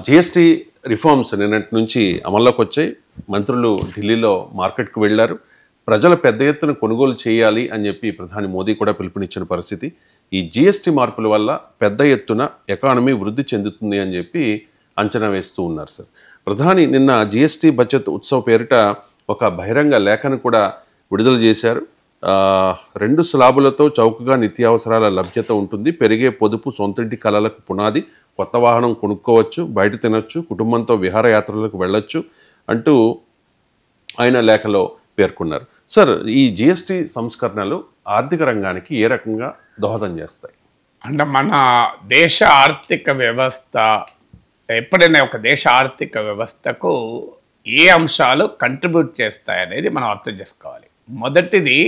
GST reforms నిన్నటి నుంచి అమల్లోకి వచ్చాయి. మంత్రులు ఢిల్లీలో మార్కెట్కు వెళ్లారు. ప్రజల పెద్ద ఎత్తున కొనుగోలు చేయాలి అని చెప్పి ప్రధాని మోదీ కూడా పిలుపునిచ్చిన పరిస్థితి. ఈ జిఎస్టీ మార్పుల వల్ల పెద్ద ఎత్తున ఎకానమీ వృద్ధి చెందుతుంది అని చెప్పి అంచనా వేస్తూ ఉన్నారు సార్. ప్రధాని నిన్న జిఎస్టీ బచత్ ఉత్సవ్ పేరిట ఒక బహిరంగ లేఖను కూడా విడుదల చేశారు. 2 స్లాబులతో చౌకగా నిత్యావసరాల లభ్యత ఉంటుంది, పెరిగే పొదుపు సొంతింటి కలలకు పునాది, కొత్త వాహనం కొనుక్కోవచ్చు, బయట తినొచ్చు, కుటుంబంతో విహారయాత్రలకు వెళ్ళొచ్చు అంటూ ఆయన లేఖలో పేర్కొన్నారు. సార్, ఈ జిఎస్టీ సంస్కరణలు ఆర్థిక రంగానికి ఏ రకంగా దోహదం చేస్తాయి? అంటే మన దేశ ఆర్థిక వ్యవస్థ ఎప్పుడైనా ఒక దేశ ఆర్థిక వ్యవస్థకు ఏ అంశాలు కంట్రిబ్యూట్ చేస్తాయి అనేది మనం అర్థం చేసుకోవాలి. మొదటిది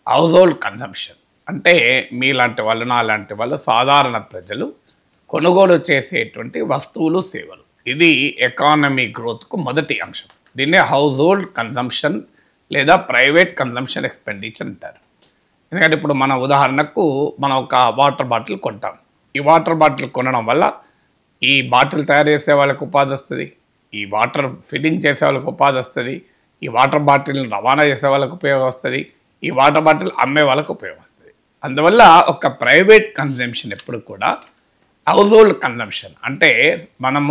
హౌస్ హోల్డ్ కన్సంప్షన్. అంటే మీలాంటి వాళ్ళు, నాలాంటి వాళ్ళు, సాధారణ ప్రజలు కొనుగోలు చేసేటువంటి వస్తువులు, సేవలు. ఇది ఎకానమీ గ్రోత్కు మొదటి అంశం. దీన్నే హౌస్ హోల్డ్ కన్సంప్షన్ లేదా ప్రైవేట్ కన్సంప్షన్ ఎక్స్పెండిచర్ అంటారు. ఎందుకంటే ఇప్పుడు మన ఉదాహరణకు మనం ఒక వాటర్ బాటిల్ కొంటాం. ఈ వాటర్ బాటిల్ కొనడం వల్ల ఈ బాటిల్ తయారు చేసే వాళ్ళకు ఉపాధి వస్తుంది, ఈ వాటర్ ఫిట్టింగ్ చేసే వాళ్ళకు ఉపాధి వస్తుంది, ఈ వాటర్ బాటిల్ని రవాణా చేసే వాళ్ళకు ఉపయోగం వస్తుంది, ఈ వాటర్ బాటిల్ అమ్మే వాళ్ళకు ఉపయోగం వస్తుంది. అందువల్ల ఒక ప్రైవేట్ కన్జంప్షన్ ఎప్పుడు కూడా హౌస్ హోల్డ్ కన్జంప్షన్ అంటే మనం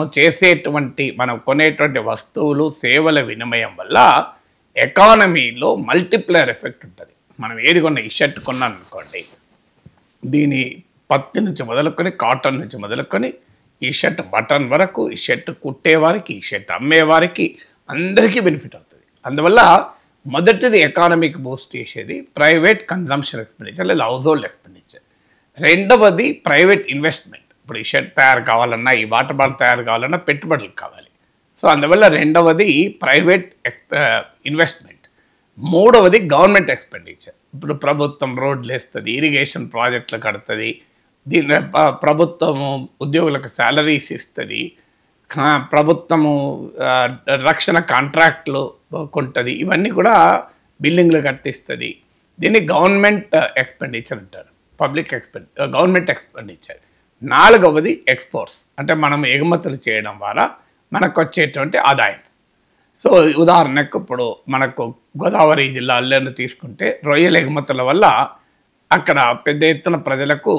కొనేటువంటి వస్తువులు, సేవల వినిమయం వల్ల ఎకానమీలో మల్టిప్లైర్ ఎఫెక్ట్ ఉంటుంది. మనం ఏది కొన్నా, ఈ షర్ట్ కొన్నాను అనుకోండి, దీని పత్తి నుంచి మొదలుకొని, కాటన్ నుంచి మొదలుకొని, ఈ షర్ట్ బటన్ వరకు, ఈ షర్ట్ కుట్టేవారికి, ఈ షర్ట్ అమ్మేవారికి అందరికీ బెనిఫిట్ అవుతుంది. అందువల్ల మొదటిది ఎకానమీకి బూస్ట్ చేసేది ప్రైవేట్ కన్జంప్షన్ ఎక్స్పెండిచర్ లేదా హౌస్ హోల్డ్ ఎక్స్పెండిచర్. రెండవది ప్రైవేట్ ఇన్వెస్ట్మెంట్. ఇప్పుడు ఈ షర్ట్ తయారు కావాలన్నా, ఈ వాటర్ బాటిల్ తయారు కావాలన్నా పెట్టుబడులు కావాలి. సో అందువల్ల రెండవది ప్రైవేట్ ఇన్వెస్ట్మెంట్. మూడవది గవర్నమెంట్ ఎక్స్పెండిచర్. ఇప్పుడు ప్రభుత్వం రోడ్లు వేస్తుంది, ఇరిగేషన్ ప్రాజెక్టులు కడుతుంది, దీని ప్రభుత్వము ఉద్యోగులకు శాలరీస్ ఇస్తుంది, ప్రభుత్వము రక్షణ కాంట్రాక్ట్లు కొంటుంది, ఇవన్నీ కూడా బిల్డింగ్లు కట్టిస్తుంది. దీన్ని గవర్నమెంట్ ఎక్స్పెండిచర్ అంటారు, గవర్నమెంట్ ఎక్స్పెండిచర్. నాలుగవది ఎక్స్పోర్ట్స్. అంటే మనం ఎగుమతులు చేయడం ద్వారా మనకు వచ్చేటువంటి ఆదాయం. సో ఉదాహరణకు ఇప్పుడు మనకు గోదావరి జిల్లాలను తీసుకుంటే రొయ్యల ఎగుమతుల వల్ల అక్కడ పెద్ద ఎత్తున ప్రజలకు,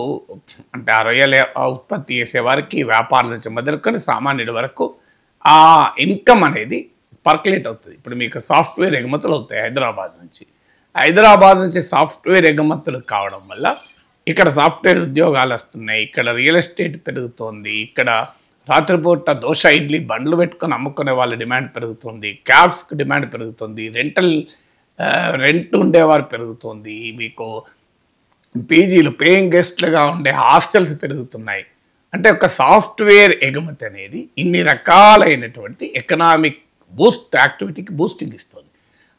అంటే ఆ రొయ్యల ఉత్పత్తి చేసేవారికి, వ్యాపారం నుంచి మొదలుకొని సామాన్యుడి వరకు ఆ ఇన్కమ్ అనేది పర్కులేట్ అవుతుంది. ఇప్పుడు మీకు సాఫ్ట్వేర్ ఎగుమతులు అవుతాయి హైదరాబాద్ నుంచి సాఫ్ట్వేర్ ఎగుమతులు కావడం వల్ల ఇక్కడ సాఫ్ట్వేర్ ఉద్యోగాలు వస్తున్నాయి, ఇక్కడ రియల్ ఎస్టేట్ పెరుగుతోంది, ఇక్కడ రాత్రిపూట దోశ ఇడ్లీ బండ్లు పెట్టుకొని అమ్ముకునే వాళ్ళ డిమాండ్ పెరుగుతుంది, క్యాబ్స్కి డిమాండ్ పెరుగుతుంది, రెంట్ ఉండేవారు పెరుగుతుంది, మీకు పీజీలు, పేయింగ్ గెస్ట్లుగా ఉండే హాస్టల్స్ పెరుగుతున్నాయి. అంటే ఒక సాఫ్ట్వేర్ ఎగుమతి అనేది ఇన్ని రకాలైనటువంటి ఎకనామిక్ యాక్టివిటీకి బూస్టింగ్ ఇస్తుంది.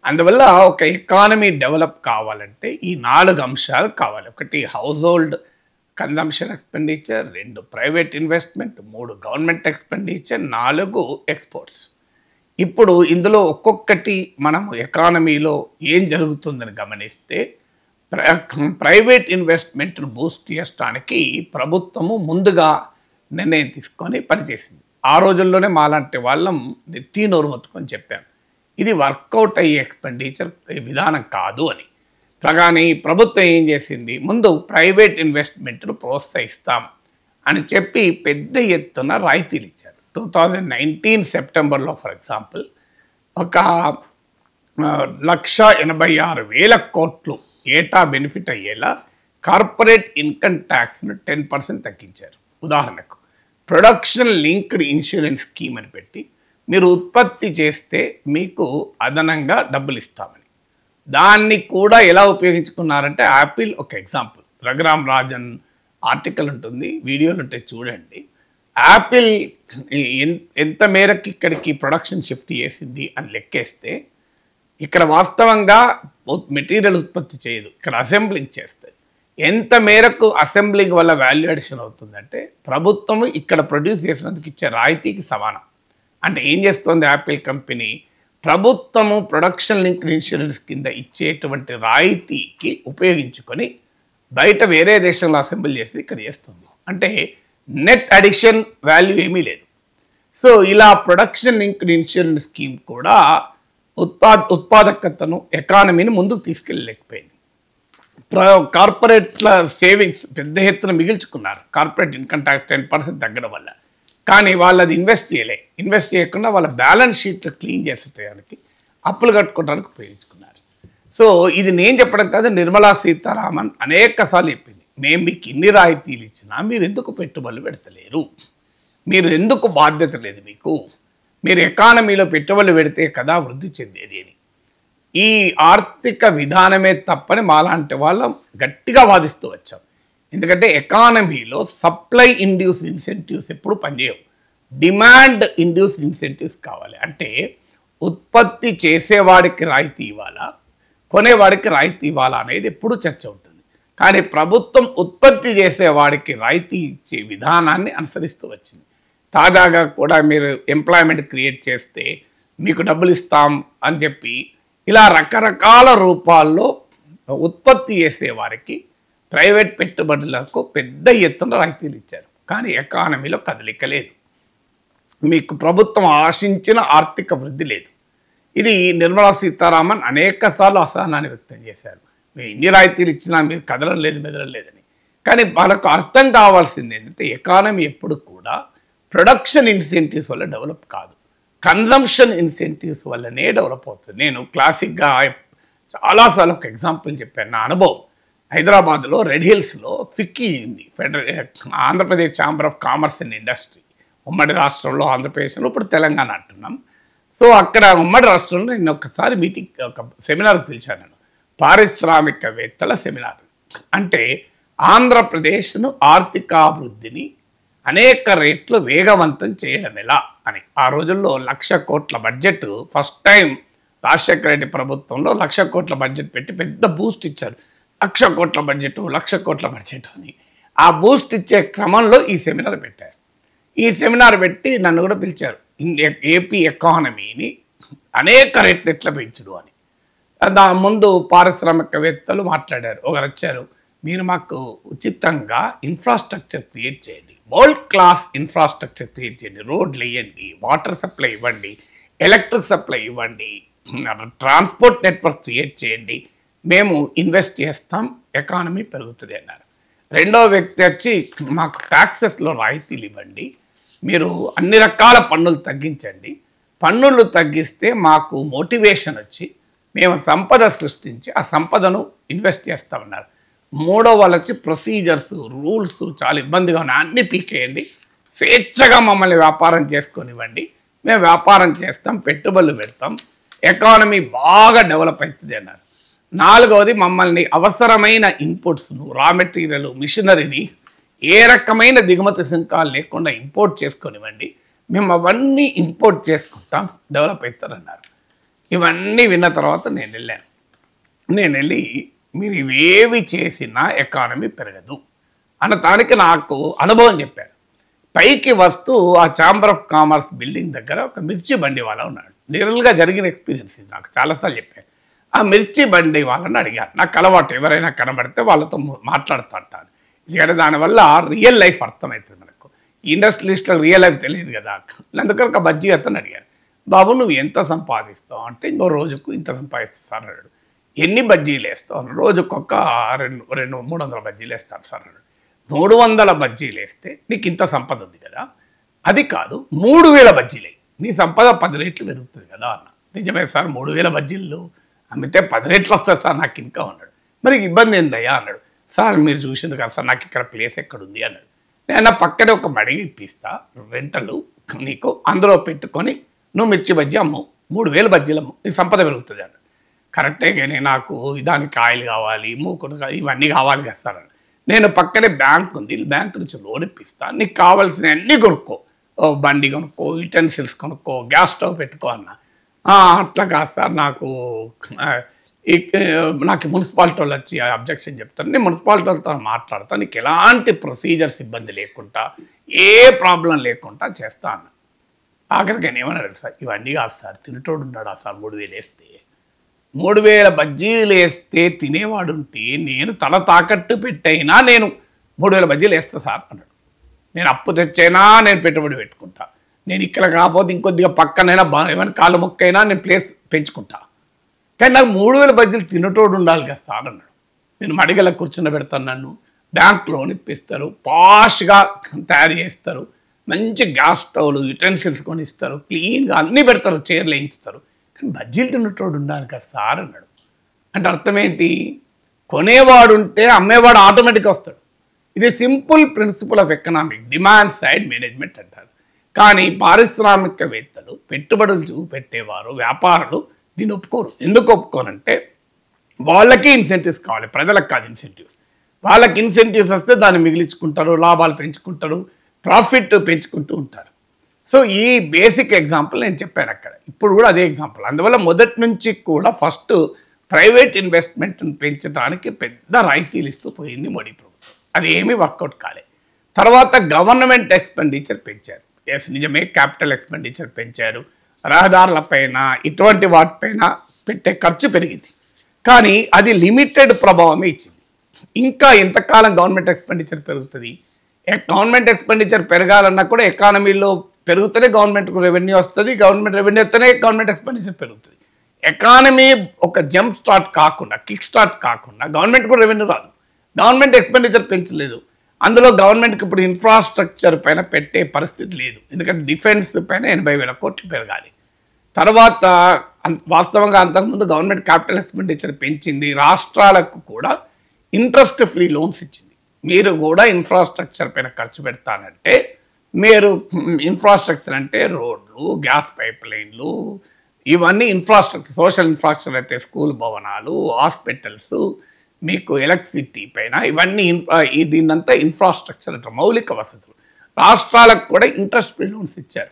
అందువల్ల ఒక ఎకానమీ డెవలప్ కావాలంటే ఈ 4 అంశాలు కావాలి. ఒకటి house hold consumption expenditure, 2 private investment, 3 government expenditure, 4 exports. ఇప్పుడు ఇందులో ఒక్కొక్కటి మనము ఎకానమీలో ఏం జరుగుతుందని గమనిస్తే ప్రైవేట్ ఇన్వెస్ట్మెంట్ను బూస్ట్ చేయడానికి ప్రభుత్వము ముందుగా నిర్ణయం తీసుకొని పనిచేసింది. ఆ రోజుల్లోనే మాలాంటి వాళ్ళం నెత్తి నోరు మొత్తుకొని చెప్పాము, ఇది వర్కౌట్ అయ్యే ఎక్స్పెండిచర్ విధానం కాదు అని. కానీ ప్రభుత్వం ఏం చేసింది, ముందు ప్రైవేట్ ఇన్వెస్ట్మెంట్ను ప్రోత్సహిస్తాం అని చెప్పి పెద్ద ఎత్తున రాయితీలు ఇచ్చారు. 2019 సెప్టెంబర్లో ఫర్ ఎగ్జాంపుల్ 1,86,000 కోట్లు ఏటా బెనిఫిట్ అయ్యేలా కార్పొరేట్ ఇన్కమ్ ట్యాక్స్ను 10% తగ్గించారు. ఉదాహరణకు ప్రొడక్షన్ లింక్డ్ ఇన్సూరెన్స్ స్కీమ్ అని పెట్టి, మీరు ఉత్పత్తి చేస్తే మీకు అదనంగా డబ్బులు ఇస్తామని. దాన్ని కూడా ఎలా ఉపయోగించుకున్నారంటే యాపిల్ ఒక ఎగ్జాంపుల్. రఘురామ్ రాజన్ ఆర్టికల్ ఉంటుంది, వీడియోలు ఉంటాయి, చూడండి. యాపిల్ ఎంత మేరకు ఇక్కడికి ప్రొడక్షన్ షిఫ్ట్ చేసింది అని లెక్కేస్తే ఇక్కడ వాస్తవంగా మెటీరియల్ ఉత్పత్తి చేయదు, ఇక్కడ అసెంబ్లింగ్ చేస్తుంది. ఎంత మేరకు అసెంబ్లింగ్ వల్ల వాల్యూ అడిషన్ అవుతుందంటే ప్రభుత్వం ఇక్కడ ప్రొడ్యూస్ చేసినందుకు ఇచ్చే రాయితీకి సమానం. అంటే ఏం చేస్తుంది యాపిల్ కంపెనీ, ప్రభుత్వము ప్రొడక్షన్ లింక్డ్ ఇన్సూరెన్స్ కింద ఇచ్చేటువంటి రాయితీకి ఉపయోగించుకొని బయట వేరే దేశంలో అసెంబ్లీ చేసి ఇక్కడ చేస్తుంది. అంటే నెట్ అడిషన్ వాల్యూ ఏమీ లేదు. సో ఇలా ప్రొడక్షన్ లింక్డ్ ఇన్సూరెన్స్ స్కీమ్ కూడా ఉత్పాదకతను ఎకానమీని ముందుకు తీసుకెళ్ళలేకపోయింది. కార్పొరేట్ల సేవింగ్స్ పెద్ద ఎత్తున మిగిల్చుకున్నారు కార్పొరేట్ ఇన్కమ్ ట్యాక్స్ 10% తగ్గడం వల్ల. కానీ వాళ్ళు అది ఇన్వెస్ట్ చేయకుండా వాళ్ళ బ్యాలెన్స్ షీట్లు క్లీన్ చేసేయడానికి అప్పులు కట్టుకోవడానికి ఉపయోగించుకున్నారు. సో ఇది నేను చెప్పడం కాదు, నిర్మలా సీతారామన్ అనేకసార్లు చెప్పింది, మేము మీకు ఇన్ని రాయితీలు ఇచ్చినా మీరు ఎందుకు పెట్టుబడులు పెడతలేరు, మీరు ఎందుకు బాధ్యత లేదు మీకు, మీరు ఎకానమీలో పెట్టుబడులు పెడితే కదా వృద్ధి చెందేది అని. ఈ ఆర్థిక విధానమే తప్పని మాలాంటి వాళ్ళం గట్టిగా వాదిస్తూ వచ్చాం. ఎందుకంటే ఎకానమీలో సప్లై ఇండ్యూస్డ్ ఇన్సెంటివ్స్ ఎప్పుడు పనిచేయవు, డిమాండ్ ఇండ్యూస్డ్ ఇన్సెంటివ్స్ కావాలి. అంటే ఉత్పత్తి చేసేవాడికి రాయితీ ఇవ్వాలా, కొనేవాడికి రాయితీ ఇవ్వాలా అనేది ఎప్పుడు చర్చ ఉంటుంది. కానీ ప్రభుత్వం ఉత్పత్తి చేసేవాడికి రాయితీ ఇచ్చే విధానాన్ని అనుసరిస్తూ వచ్చింది. తాజాగా కూడా మీరు ఎంప్లాయ్మెంట్ క్రియేట్ చేస్తే మీకు డబ్బులు ఇస్తాం అని చెప్పి ఇలా రకరకాల రూపాల్లో ఉత్పత్తి చేసేవారికి ప్రైవేట్ పెట్టుబడులకు పెద్ద ఎత్తున రాయితీలు ఇచ్చారు. కానీ ఎకానమీలో కదలిక లేదు, మీకు ప్రభుత్వం ఆశించిన ఆర్థిక వృద్ధి లేదు. ఇది నిర్మలా సీతారామన్ అనేకసార్లు అసహనాన్ని వ్యక్తం చేశారు. మీరు ఇన్ని రాయితీలు ఇచ్చినా మీరు కదలం లేదు మెదలం లేదని. కానీ వాళ్ళకు అర్థం కావాల్సింది ఏంటంటే ఎకానమీ ఎప్పుడు కూడా ప్రొడక్షన్ ఇన్సెంటివ్స్ వల్ల డెవలప్ కాదు, కన్జంప్షన్ ఇన్సెంటివ్స్ వల్లనే డెవలప్ అవుతుంది. నేను క్లాసిక్గా చాలాసార్లు ఒక ఎగ్జాంపుల్ చెప్పాను. నా అనుభవం హైదరాబాద్లో రెడ్ హిల్స్లో ఫిక్కీ ఉంది, Andhra Pradesh chamber of commerce and industry. ఉమ్మడి రాష్ట్రంలో ఆంధ్రప్రదేశ్లో ఇప్పుడు తెలంగాణ అంటున్నాం. సో అక్కడ ఉమ్మడి రాష్ట్రంలో నేను ఒకసారి ఒక సెమినార్కి పిలిచాను. నేను పారిశ్రామికవేత్తల సెమినార్. అంటే ఆంధ్రప్రదేశ్ను ఆర్థికాభివృద్ధిని అనేక రేట్లు వేగవంతం చేయడం ఎలా అని. ఆ రోజుల్లో 1,00,000 కోట్ల budget first time Rajasekhara Reddy ప్రభుత్వంలో 1,00,000 కోట్ల బడ్జెట్ పెట్టి పెద్ద బూస్ట్ ఇచ్చారు. 1,00,000 కోట్ల బడ్జెట్ 1,00,000 కోట్ల బడ్జెట్ అని. ఆ బూస్ట్ ఇచ్చే క్రమంలో ఈ సెమినార్ పెట్టారు. ఈ సెమినార్ పెట్టి నన్ను కూడా పిలిచారు, ఏపీ ఎకానమీని అనేక రేట్లు ఎట్లా పెంచుడు అని. దాని ముందు పారిశ్రామికవేత్తలు మాట్లాడారు. ఒకరు వచ్చారు, మీరు మాకు ఉచితంగా ఇన్ఫ్రాస్ట్రక్చర్ క్రియేట్ చేయండి, వరల్డ్ క్లాస్ ఇన్ఫ్రాస్ట్రక్చర్ క్రియేట్ చేయండి, రోడ్లు వేయండి, వాటర్ సప్లై ఇవ్వండి, ఎలక్ట్రిక్ సప్లై ఇవ్వండి, ట్రాన్స్పోర్ట్ నెట్వర్క్ క్రియేట్ చేయండి, మేము ఇన్వెస్ట్ చేస్తాం, ఎకానమీ పెరుగుతుంది అన్నారు. రెండో వ్యక్తి వచ్చి మాకు ట్యాక్సెస్లో రాయితీలు ఇవ్వండి, మీరు అన్ని రకాల పన్నులు తగ్గించండి, పన్నులు తగ్గిస్తే మాకు మోటివేషన్ వచ్చి మేము సంపద సృష్టించి ఆ సంపదను ఇన్వెస్ట్ చేస్తామన్నారు. మూడో వాళ్ళు వచ్చి ప్రొసీజర్స్ రూల్స్ చాలా ఇబ్బందిగా ఉన్నాయి, అన్నీ పీకేయండి, స్వేచ్ఛగా మమ్మల్ని వ్యాపారం చేసుకొనివ్వండి, మేము వ్యాపారం చేస్తాం, పెట్టుబడులు పెడతాం, ఎకానమీ బాగా డెవలప్ అవుతుంది అన్నారు. నాలుగవది మమ్మల్ని అవసరమైన ఇన్పుట్స్ను, రా మెటీరియల్, మిషనరీని ఏ రకమైన దిగుమతి సుంకాలు లేకుండా ఇంపోర్ట్ చేసుకొనివ్వండి, మేము అవన్నీ ఇంపోర్ట్ చేసుకుంటాం, డెవలప్ అవుతారన్నారు. ఇవన్నీ విన్న తర్వాత నేను వెళ్ళి మీరు ఇవేవి చేసినా ఎకానమీ పెరగదు అన్నదానికి నాకు అనుభవం చెప్పారు. పైకి వస్తూ ఆ ఛాంబర్ ఆఫ్ కామర్స్ బిల్డింగ్ దగ్గర ఒక మిర్చి బండి వాళ్ళ ఉన్నాడు. రియల్గా జరిగిన ఎక్స్పీరియన్స్ ఇది, నాకు చాలాసార్లు చెప్పాను. ఆ మిర్చి బండి వాళ్ళని అడిగాను, నాకు అలవాటు ఎవరైనా కనబడితే వాళ్ళతో మాట్లాడుతూ ఉంటాను. ఎందుకంటే దానివల్ల రియల్ లైఫ్ అర్థమవుతుంది మనకు. ఇండస్ట్రియలిస్ట్లకు రియల్ లైఫ్ తెలియదు కదా. అందుకని ఒక బజ్జీ అతను అడిగాను, బాబు నువ్వు ఎంత సంపాదిస్తావు అంటే, ఇంకో రోజుకు ఇంత సంపాదిస్తావు సార్ అన్నాడు. ఎన్ని బజ్జీలు వేస్తావు అన్నాడు. రోజుకొక 300 బజ్జీలు వేస్తాను సార్ అన్నాడు. 300 బజ్జీలు వేస్తే నీకు ఇంత సంపద ఉంది కదా, అది కాదు 3000 బజ్జీలు నీ సంపద 10 రెట్లు పెరుగుతుంది కదా అన్న. నిజమే సార్, 3000 బజ్జీలు అమ్మితే 10 రెట్లు వస్తుంది సార్ నాకు ఇంకా అన్నాడు. మరి ఇబ్బంది ఏందయ్యా అన్నాడు. సార్ మీరు చూసింది కదా సార్, నాకు ఇక్కడ ప్లేస్ ఎక్కడుంది అన్నాడు. నేను పక్కనే ఒక మడిగి ఇప్పిస్తా రెంటలు నీకు, అందులో పెట్టుకొని నువ్వు మిర్చి బజ్జీ అమ్ము, 3000 బజ్జీలు అమ్ము, నీ సంపద పెరుగుతుంది అన్నాడు. కరెక్టే, కానీ నాకు దానికి ఆయిల్ కావాలి, మూకుడు ఇవన్నీ కావాలి కదా సార్. నేను పక్కనే బ్యాంక్ ఉంది, బ్యాంక్ నుంచి లోన్ ఇప్పిస్తా, నీకు కావాల్సిన అన్నీ కొనుక్కో, బండి కొనుక్కో, యుటెన్సిల్స్ కొనుక్కో, గ్యాస్ స్టవ్ పెట్టుకో అన్న. అట్లా కాదు సార్, నాకు మున్సిపాలిటీ వాళ్ళు వచ్చి అబ్జెక్షన్ చెప్తాను, నేను మున్సిపాలిటీ వాళ్ళతో మాట్లాడతాను, నీకు ఎలాంటి ప్రొసీజర్స్ ఇబ్బంది లేకుండా ఏ ప్రాబ్లం లేకుండా చేస్తా అన్న. ఆఖరికి నేను ఏమన్నాడు సార్, ఇవన్నీ కాదు సార్, తినేటోడు ఉన్నాడు సార్, 3000 వేస్తే 3000 బజ్జీలు వేస్తే తినేవాడుంటే నేను తల తాకట్టు పెట్టైనా నేను 3000 బజ్జీలు వేస్తా సార్ అన్నాడు. నేను అప్పు తెచ్చైనా నేను పెట్టుబడి పెట్టుకుంటా, నేను ఇక్కడ కాకపోతే ఇంకొద్దిగా పక్కనైనా ఏమైనా కాలు మొక్కైనా నేను ప్లేస్ పెంచుకుంటా, కానీ నాకు 3,000 బజ్జీలు తినటోడు ఉండాలి కదా సార్ అన్నాడు. నేను మడిగల కూర్చుని పెడతాను, నన్ను బ్యాంక్ లోన్ ఇప్పిస్తారు, పాష్గా తయారు చేస్తారు, మంచి గ్యాస్ స్టవ్లు యుటెన్సిల్స్ కొని ఇస్తారు, క్లీన్గా అన్నీ పెడతారు, చైర్లు వేయించుతారు, కానీ బజ్జీలు తిన్నటోడు ఉండాలి కదా సార్ అన్నాడు. అంటే అర్థం ఏంటి? కొనేవాడు ఉంటే అమ్మేవాడు ఆటోమేటిక్గా వస్తాడు. ఇది simple principal of economic, demand side management అంటారు. కానీ పారిశ్రామికవేత్తలు, పెట్టుబడులు పెట్టేవారు, వ్యాపారులు దీన్ని ఒప్పుకోరు. ఎందుకు ఒప్పుకోరంటే వాళ్ళకి ఇన్సెంటివ్స్ కావాలి, ప్రజలకు కాదు ఇన్సెంటివ్స్. వాళ్ళకి ఇన్సెంటివ్స్ వస్తే దాన్ని మిగిలించుకుంటారు, లాభాలు పెంచుకుంటారు, ప్రాఫిట్ పెంచుకుంటూ ఉంటారు. సో ఈ బేసిక్ ఎగ్జాంపుల్ నేను చెప్పాను అక్కడ, ఇప్పుడు కూడా అదే ఎగ్జాంపుల్. అందువల్ల మొదటి నుంచి కూడా ఫస్ట్ ప్రైవేట్ ఇన్వెస్ట్మెంట్ని పెంచడానికి పెద్ద రాయితీలు ఇస్తూ పోయింది మోడీ ప్రభుత్వం. అది ఏమీ వర్కౌట్ కాలే. తర్వాత గవర్నమెంట్ ఎక్స్పెండిచర్ పెంచారు. ఎస్, నిజమే, క్యాపిటల్ ఎక్స్పెండిచర్ పెంచారు, రహదారులపైన ఇటువంటి వాటిపైన పెట్టే ఖర్చు పెరిగింది, కానీ అది లిమిటెడ్ ప్రభావమే ఇచ్చింది. ఇంకా ఎంతకాలం గవర్నమెంట్ ఎక్స్పెండిచర్ పెరుగుతుంది? గవర్నమెంట్ ఎక్స్పెండిచర్ పెరగాలన్నా కూడా ఎకానమీలో పెరుగుతూనే గవర్నమెంట్కు రెవెన్యూ వస్తుంది, గవర్నమెంట్ రెవెన్యూ వస్తేనే గవర్నమెంట్ ఎక్స్పెండిచర్ పెరుగుతుంది. ఎకానమీ ఒక జంప్ స్టార్ట్ కాకుండా, కిక్ స్టార్ట్ కాకుండా గవర్నమెంట్ కూడా రెవెన్యూ రాదు. గవర్నమెంట్ ఎక్స్పెండిచర్ పెంచలేదు, అందులో గవర్నమెంట్కి ఇప్పుడు ఇన్ఫ్రాస్ట్రక్చర్ పైన పెట్టే పరిస్థితి లేదు, ఎందుకంటే డిఫెన్స్ పైన 80,000 కోట్లు పెరగాలి. తర్వాత వాస్తవంగా అంతకుముందు గవర్నమెంట్ క్యాపిటల్ ఎక్స్పెండిచర్ పెంచింది, రాష్ట్రాలకు కూడా ఇంట్రెస్ట్ ఫ్రీ లోన్స్ ఇచ్చింది. మీరు కూడా ఇన్ఫ్రాస్ట్రక్చర్ పైన ఖర్చు పెడతానంటే, మీరు ఇన్ఫ్రాస్ట్రక్చర్ అంటే రోడ్లు, గ్యాస్ పైప్ లైన్లు, ఇవన్నీ ఇన్ఫ్రాస్ట్రక్చర్, సోషల్ ఇన్ఫ్రాస్ట్రక్చర్ అయితే స్కూల్ భవనాలు, హాస్పిటల్స్, మీకు ఎలక్ట్రిసిటీ పైన ఇవన్నీ దీన్నంతా ఇన్ఫ్రాస్ట్రక్చర్ అంటే మౌలిక వసతులు. రాష్ట్రాలకు కూడా ఇంట్రెస్ట్ ఫ్రీ లోన్స్ ఇచ్చారు,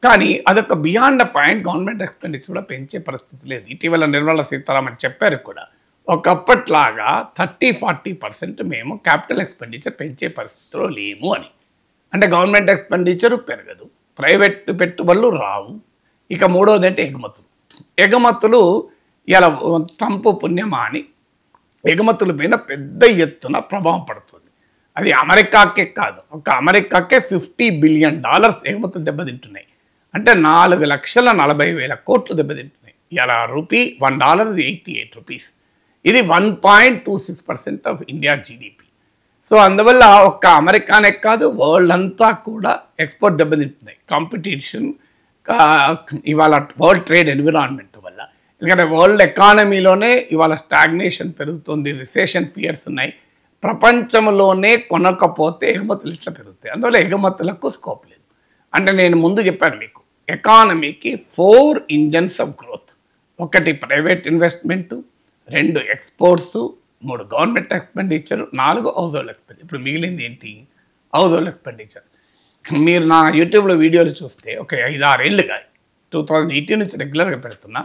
కానీ అదొక beyond the point government expenditure కూడా పెంచే పరిస్థితి లేదు. ఇటీవల నిర్మలా సీతారామన్ చెప్పారు కూడా, ఒకప్పట్లాగా 30-40% మేము క్యాపిటల్ ఎక్స్పెండిచర్ పెంచే పరిస్థితిలో లేము అని. అంటే గవర్నమెంట్ ఎక్స్పెండిచర్ పెరగదు, ప్రైవేట్ పెట్టుబడులు రావు. ఇక మూడోది అంటే ఎగుమతులు ఇలా ట్రంప్ పుణ్యమా అని ఎగుమతుల పైన పెద్ద ఎత్తున ప్రభావం పడుతుంది. అది అమెరికాకే కాదు, ఒక అమెరికాకే $50 బిలియన్ ఎగుమతులు దెబ్బతింటున్నాయి. అంటే 4,40,000 కోట్లు దెబ్బతింటున్నాయి. ఇలా రూపీ $1 88 రూపీస్. ఇది 1.26% ఆఫ్ ఇండియా జీడిపి. సో అందువల్ల ఒక్క అమెరికానే కాదు, వరల్డ్ అంతా కూడా ఎక్స్పోర్ట్ దెబ్బతింటున్నాయి. కాంపిటీషన్ ఇవాళ వరల్డ్ ట్రేడ్ ఎన్విరాన్మెంట్ వల్ల, ఎందుకంటే వరల్డ్ ఎకానమీలోనే ఇవాళ స్టాగ్నేషన్ పెరుగుతుంది, రిసెషన్ ఫియర్స్ ఉన్నాయి. ప్రపంచంలోనే కొనకపోతే ఎగుమతులు ఇట్లా పెరుగుతాయి. అందువల్ల ఎగుమతులకు స్కోప్ లేదు. అంటే నేను ముందు చెప్పాను మీకు, ఎకానమీకి 4 engines of growth. 1 private investment, 2 exports, 3 government expenditure, 4 house hold expenditure. ఇప్పుడు మిగిలింది ఏంటి? House hold expenditure. మీరు నా యూట్యూబ్లో వీడియోలు చూస్తే ఒక 5-6 ఏళ్ళుగా 2018 నుంచి రెగ్యులర్గా పెడుతున్నా,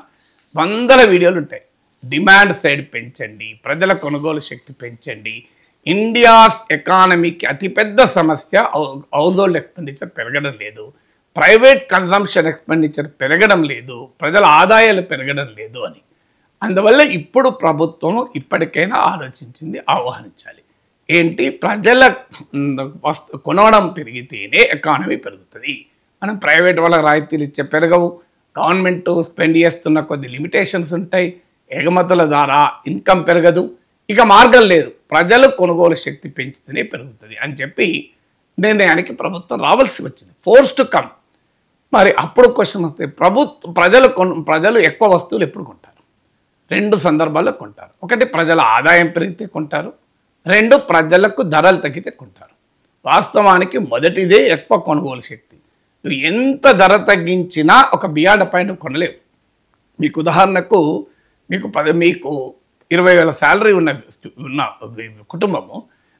100 వీడియోలు ఉంటాయి. డిమాండ్ సైడ్ పెంచండి, ప్రజల కొనుగోలు శక్తి పెంచండి. ఇండియా ఎకానమీకి అతిపెద్ద సమస్య హౌస్ హోల్డ్ ఎక్స్పెండిచర్ పెరగడం లేదు, ప్రైవేట్ కన్సంప్షన్ ఎక్స్పెండిచర్ పెరగడం లేదు, ప్రజల ఆదాయాలు పెరగడం లేదు అని. అందువల్ల ఇప్పుడు ప్రభుత్వం ఇప్పటికైనా ఆలోచించింది, ఆహ్వానించాలి. ఏంటి? ప్రజల కొనడం పెరిగితేనే ఎకానమీ పెరుగుతుంది. మనం ప్రైవేట్ వాళ్ళకి రాయితీలు ఇచ్చే పెరగవు, గవర్నమెంట్ స్పెండ్ చేస్తున్న కొద్ది లిమిటేషన్స్ ఉంటాయి, ఎగుమతుల ద్వారా ఇన్కమ్ పెరగదు. ఇక మార్గం లేదు, ప్రజలు కొనుగోలు శక్తి పెంచితేనే పెరుగుతుంది అని చెప్పి నిర్ణయానికి ప్రభుత్వం రావాల్సి వచ్చింది, ఫోర్స్ టు కమ్. మరి అప్పుడు క్వశ్చన్ వస్తే, ప్రజలు ఎక్కువ వస్తువులు ఎప్పుడు కొంటారు? 2 సందర్భాల్లో కొంటారు. 1 ప్రజల ఆదాయం పెరిగితే కొంటారు, 2 ప్రజలకు ధరలు తగ్గితే కొంటారు. వాస్తవానికి మొదటిదే ఎక్కువ కొనుగోలు శక్తి. నువ్వు ఎంత ధర తగ్గించినా ఒక బియాండ్ పాయింట్ కొనలేవు. మీకు ఉదాహరణకు మీకు 20,000 శాలరీ ఉన్న కుటుంబము,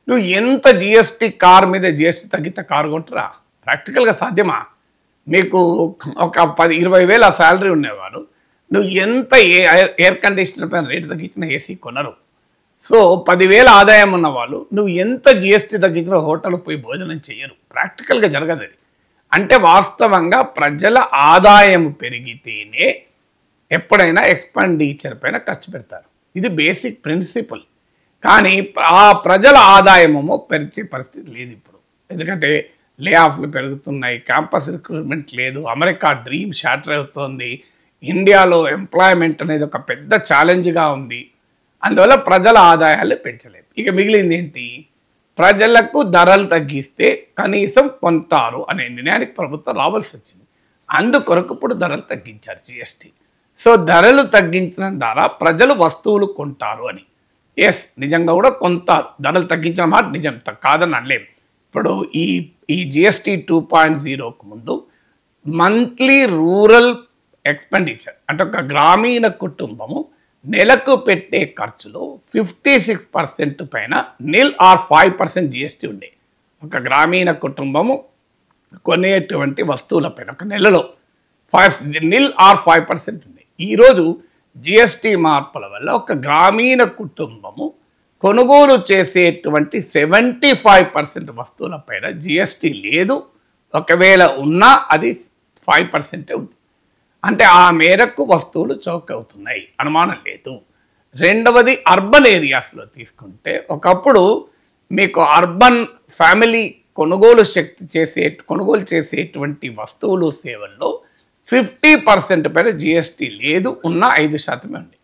నువ్వు ఎంత జిఎస్టీ కార్ మీద జిఎస్టీ తగ్గితే కారు కొంటారా? ప్రాక్టికల్గా సాధ్యమా? మీకు ఒక 20,000 శాలరీ ఉండేవారు, నువ్వు ఎంత ఎయిర్ కండిషనర్ పైన రేటు తగ్గించిన ఏసీ కొనరు. సో 10,000 ఆదాయం ఉన్న వాళ్ళు నువ్వు ఎంత జిఎస్టీ తగ్గించిన హోటల్ పోయి భోజనం చేయరు. ప్రాక్టికల్గా జరగదు అది. అంటే వాస్తవంగా ప్రజల ఆదాయం పెరిగితేనే ఎప్పుడైనా ఎక్స్పెండిచర్ పైన ఖర్చు పెడతారు. ఇది బేసిక్ ప్రిన్సిపల్. కానీ ఆ ప్రజల ఆదాయమేమో పెరిచే పరిస్థితి లేదు ఇప్పుడు. ఎందుకంటే లే ఆఫ్లు పెరుగుతున్నాయి, క్యాంపస్ రిక్రూట్మెంట్ లేదు, అమెరికా డ్రీమ్ షాటర్ అవుతోంది, ఇండియాలో ఎంప్లాయ్మెంట్ అనేది ఒక పెద్ద ఛాలెంజ్గా ఉంది. అందువల్ల ప్రజల ఆదాయాలు పెంచలేదు. ఇక మిగిలింది ఏంటి? ప్రజలకు ధరలు తగ్గిస్తే కనీసం కొంటారు అనే నిర్ణయానికి ప్రభుత్వం రావాల్సి వచ్చింది. అందుకొరకు ఇప్పుడు ధరలు తగ్గించారు జిఎస్టీ. సో ధరలు తగ్గించడం ద్వారా ప్రజలు వస్తువులు కొంటారు అని. ఎస్, నిజంగా కూడా కొంటారు. ధరలు తగ్గించిన మాట నిజం, కాదని అనలేం. ఇప్పుడు ఈ జిఎస్టీ 2.0కు ముందు మంత్లీ రూరల్ ఎక్స్పెండిచర్ అంటే ఒక గ్రామీణ కుటుంబము నెలకు పెట్టే ఖర్చులో 56% పైన నిల్ ఆర్ 5% జిఎస్టీ ఉండే. ఒక గ్రామీణ కుటుంబము కొనేటువంటి వస్తువులపైన ఒక నెలలో నిల్ ఆర్ 5% ఉండే. ఈరోజు జిఎస్టీ మార్పుల వల్ల ఒక గ్రామీణ కుటుంబము కొనుగోలు చేసేటువంటి 75% వస్తువులపైన జిఎస్టీ లేదు. ఒకవేళ ఉన్నా అది 5% ఉంది. అంటే ఆ మేరకు వస్తువులు చౌక అవుతున్నాయి, అనుమానం లేదు. రెండవది అర్బన్ ఏరియాస్లో తీసుకుంటే ఒకప్పుడు మీకు అర్బన్ ఫ్యామిలీ కొనుగోలు చేసేటువంటి వస్తువులు సేవల్లో 50% పైన జిఎస్టీ లేదు, ఉన్న 5% ఉంది.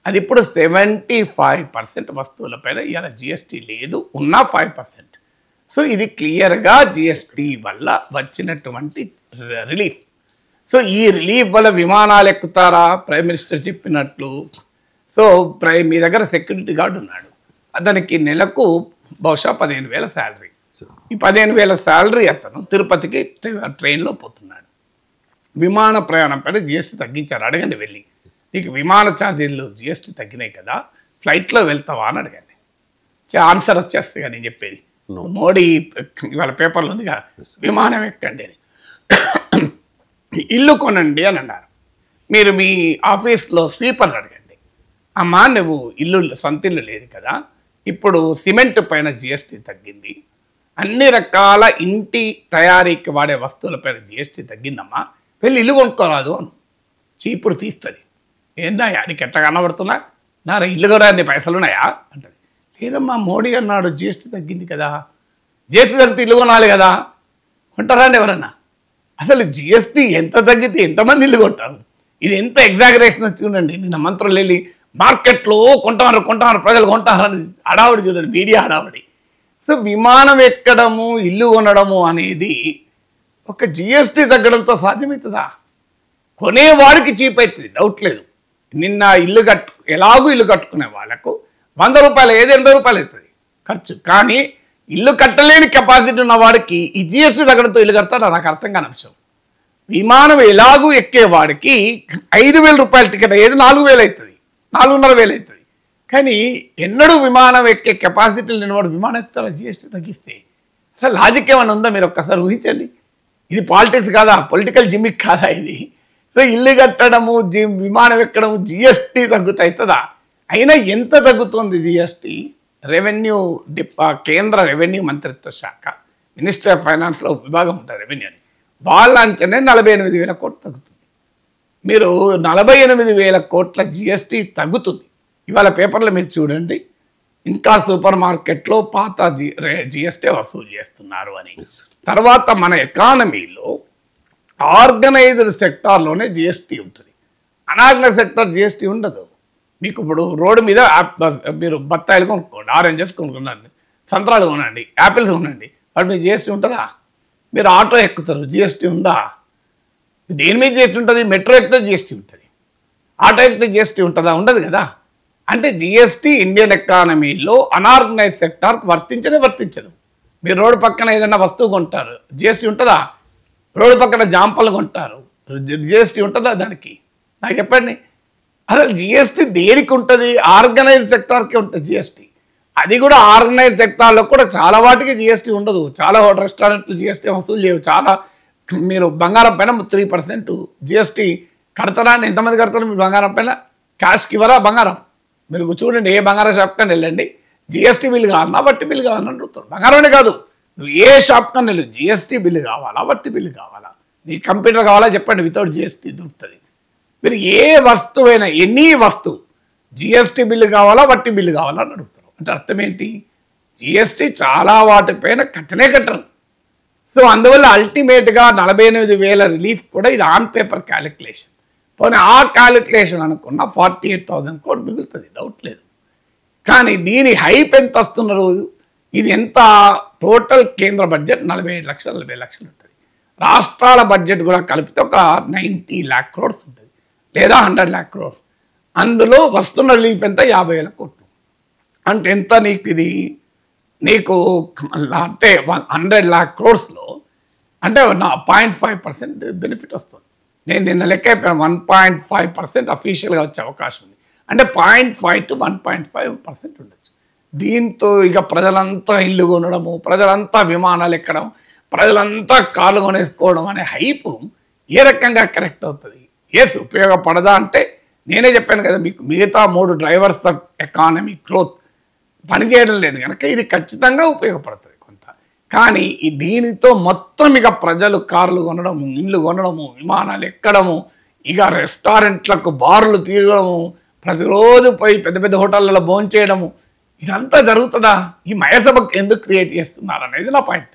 అది ఇప్పుడు 75% వస్తువులపైన ఇలా జిఎస్టీ లేదు, ఉన్న 5%. సో ఇది క్లియర్గా జిఎస్టీ వల్ల వచ్చినటువంటి రిలీఫ్. సో ఈ రిలీఫ్ వల్ల విమానాలు ఎక్కుతారా ప్రైమ్ మినిస్టర్ చెప్పినట్లు? సో మీ దగ్గర సెక్యూరిటీ గార్డు ఉన్నాడు, అతనికి నెలకు బహుశా 15,000 శాలరీ. ఈ 15,000 శాలరీ అతను తిరుపతికి ట్రైన్లో పోతున్నాడు. విమాన ప్రయాణం పైన జిఎస్టీ తగ్గించారు, అడగండి వెళ్ళి. నీకు విమాన ఛార్జీలు జిఎస్టీ తగ్గినాయి కదా, ఫ్లైట్లో వెళ్తావా అని అడగండి. ఆన్సర్ వచ్చేస్తుంది నేను చెప్పేది. మోడీ ఇవాళ పేపర్లో ఉందిగా, విమానం ఎక్కండి అని. ఇల్లు కొనండి అని అన్నారు. మీరు మీ ఆఫీస్లో స్వీపర్ని అడగండి, అమ్మా నువ్వు సొంత ఇల్లు లేదు కదా, ఇప్పుడు సిమెంట్ పైన జిఎస్టీ తగ్గింది, అన్ని రకాల ఇంటి తయారీకి వాడే వస్తువులపైన జిఎస్టీ తగ్గిందమ్మా, వెళ్ళి ఇల్లు కొనుక్కోరాదు అను. చీపురు తీస్తుంది. ఏందా నీకు ఎట్లా కనబడుతున్నా, నా ఇల్లు కూడా అన్ని పైసలు ఉన్నాయా అంటది. లేదమ్మా మోడీ అన్నాడు జిఎస్టీ తగ్గింది కదా, జిఎస్టీ తగ్గితే ఇల్లు కొనాలి కదా, కొంటారా అండి ఎవరన్నా? అసలు జిఎస్టీ ఎంత తగ్గితే ఎంతమంది ఇల్లు కొంటారు? ఇది ఎంత ఎగ్జాగరేషన్ వచ్చి చూడండి. నిన్న మంత్రులు వెళ్ళి మార్కెట్లో కొంటారు ప్రజలు కొంటారని హడావుడి చూడండి, మీడియా హడావుడి. సో విమానం ఎక్కడము ఇల్లు కొనడము అనేది ఒక జిఎస్టీ తగ్గడంతో సాధ్యమవుతుందా? కొనేవాడికి చీప్ అవుతుంది, డౌట్ లేదు. నిన్న ఎలాగూ ఇల్లు కట్టుకునే వాళ్ళకు 100 రూపాయలు ఏది 80 రూపాయలు అవుతుంది ఖర్చు. కానీ ఇల్లు కట్టలేని కెపాసిటీ ఉన్న వాడికి ఈ జిఎస్టీ తగ్గడంతో ఇల్లు కడతాడు, నాకు అర్థం కాని అంశం. విమానం ఎలాగూ ఎక్కేవాడికి 5,000 రూపాయల టికెట్ ఏది 4,000 అవుతుంది, 4,500 అవుతుంది. కానీ ఎన్నడూ విమానం ఎక్కే కెపాసిటీ లేనివాడు విమానం ఎక్కుతారా జిఎస్టీ తగ్గిస్తే? అసలు లాజిక్ ఏమైనా ఉందా? మీరు ఒక్కసారి ఊహించండి. ఇది పాలిటిక్స్ కాదా, పొలిటికల్ జిమ్మిక్ కాదా ఇది? సో ఇల్లు కట్టడము విమానం ఎక్కడము జిఎస్టీ తగ్గుతుందా? అయినా ఎంత తగ్గుతుంది జిఎస్టీ? కేంద్ర రెవెన్యూ మంత్రిత్వ శాఖ, మినిస్ట్రీ ఆఫ్ ఫైనాన్స్లో విభాగం ఉంటుంది రెవెన్యూ అని, వాళ్ళ అంచనే 48,000 కోట్లు తగ్గుతుంది. మీరు 48,000 కోట్ల జిఎస్టీ తగ్గుతుంది. ఇవాళ పేపర్లో మీరు చూడండి, ఇంకా సూపర్ మార్కెట్లో పాత జిఎస్టీ వసూలు చేస్తున్నారు అని. తర్వాత మన ఎకానమీలో ఆర్గనైజ్డ్ సెక్టార్లోనే జిఎస్టీ ఉంటుంది, అనార్గనైజ్డ్ సెక్టార్ జిఎస్టీ ఉండదు. మీకు ఇప్పుడు రోడ్డు మీద మీరు బత్తాయిలు కొనుక్కోండి, ఆరెంజెస్ కొనుక్కోండి, సంత్రాలు కొనండి, యాపిల్స్ కొనండి, వాటి మీద జిఎస్టీ ఉంటుందా? మీరు ఆటో ఎక్కుతారు, జిఎస్టీ ఉందా? దేని మీద జిఎస్టీ ఉంటుంది? మెట్రో ఎక్కితే జిఎస్టీ ఉంటుంది, ఆటో ఎక్కితే జిఎస్టీ ఉంటుందా? ఉండదు కదా. అంటే జిఎస్టీ ఇండియన్ ఎకానమీలో అనార్గనైజ్డ్ సెక్టార్కి వర్తించదు. మీరు రోడ్డు పక్కన ఏదైనా వస్తువు కొంటారు, జిఎస్టీ ఉంటుందా? రోడ్డు పక్కన జాంపలు కొంటారు, జిఎస్టీ ఉంటుందా దానికి? నాకు చెప్పండి. అసలు జిఎస్టీ దేనికి ఉంటుంది? ఆర్గనైజ్డ్ సెక్టార్కి ఉంటుంది జిఎస్టీ. అది కూడా ఆర్గనైజ్డ్ సెక్టార్లో కూడా చాలా వాటికి జిఎస్టీ ఉండదు. చాలా రెస్టారెంట్లు జిఎస్టీ వసూలు చేయవు. చాలా మీరు బంగారం పైన 3% జిఎస్టీ కడతారా? ఎంతమంది కడతారు మీరు బంగారం పైన? క్యాష్కి ఇవ్వరా బంగారం? మీరు చూడండి, ఏ బంగారం షాప్ కన్నా వెళ్ళండి, జిఎస్టీ బిల్లు కావాలన్నా వట్టి బిల్లు కావాలని అడుగుతారు. బంగారమే కాదు, నువ్వు ఏ షాప్ కన్నా వెళ్ళు, జిఎస్టీ బిల్లు కావాలా వట్టి బిల్లు కావాలా? నీ కంప్యూటర్ కావాలా చెప్పండి, వితౌట్ జిఎస్టీ దొరుకుతుంది. మీరు ఏ వస్తువైనా ఎనీ వస్తువు జిఎస్టీ బిల్లు కావాలా వట్టి బిల్లు కావాలా అని అడుగుతారు. అంటే అర్థం ఏంటి? జిఎస్టీ చాలా వాటిపైన కట్టరు. సో అందువల్ల అల్టిమేట్గా 48,000 రిలీఫ్ కూడా ఇది ఆన్ పేపర్ క్యాలిక్యులేషన్. పోనీ ఆ క్యాలిక్యులేషన్ అనుకున్న 48,000 కోట్లు మిగులుతుంది, డౌట్ లేదు. కానీ దీని హైప్ ఎంత వస్తున్న రోజు, ఇది ఎంత టోటల్ కేంద్ర బడ్జెట్ 47 లక్షలు 40 లక్షలు ఉంటుంది. రాష్ట్రాల బడ్జెట్ కూడా కలిపితే ఒక 90 lakh crores ఉంటుంది, లేదా 100 lakh crores. అందులో వస్తున్న రిలీఫ్ ఎంత 50,000 కోట్లు. అంటే ఎంత నీకు ఇది, నీకు అంటే 100 lakh crores అంటే 0.5% బెనిఫిట్ వస్తుంది. నేను నిన్న లెక్క అయిపోయాను, 1.5% అఫీషియల్గా వచ్చే అవకాశం ఉంది. అంటే 0.5 to 1.5% ఉండొచ్చు. దీంతో ఇక ప్రజలంతా ఇల్లు కొనడము, ప్రజలంతా విమానాలు ఎక్కడం, ప్రజలంతా కార్లు కొనేసుకోవడం అనే హైప్ ఏ రకంగా కరెక్ట్ అవుతుంది? ఎస్, ఉపయోగపడదా అంటే నేనే చెప్పాను కదా మీకు, మిగతా 3 డ్రైవర్స్ ఆఫ్ ఎకానమిక్ గ్రోత్ పనిచేయడం లేదు కనుక ఇది ఖచ్చితంగా ఉపయోగపడుతుంది కొంత. కానీ దీనితో మొత్తం ఇక ప్రజలు కార్లు కొనడము, ఇల్లు కొనడము, విమానాలు ఎక్కడము, ఇక రెస్టారెంట్లకు బార్లు తీయడము, ప్రతిరోజు పోయి పెద్ద పెద్ద హోటళ్ళలో భోంచేయడము, ఇదంతా జరుగుతుందా? ఈ మయసభకు ఎందుకు క్రియేట్ చేస్తున్నారు అనేది నా పాయింట్.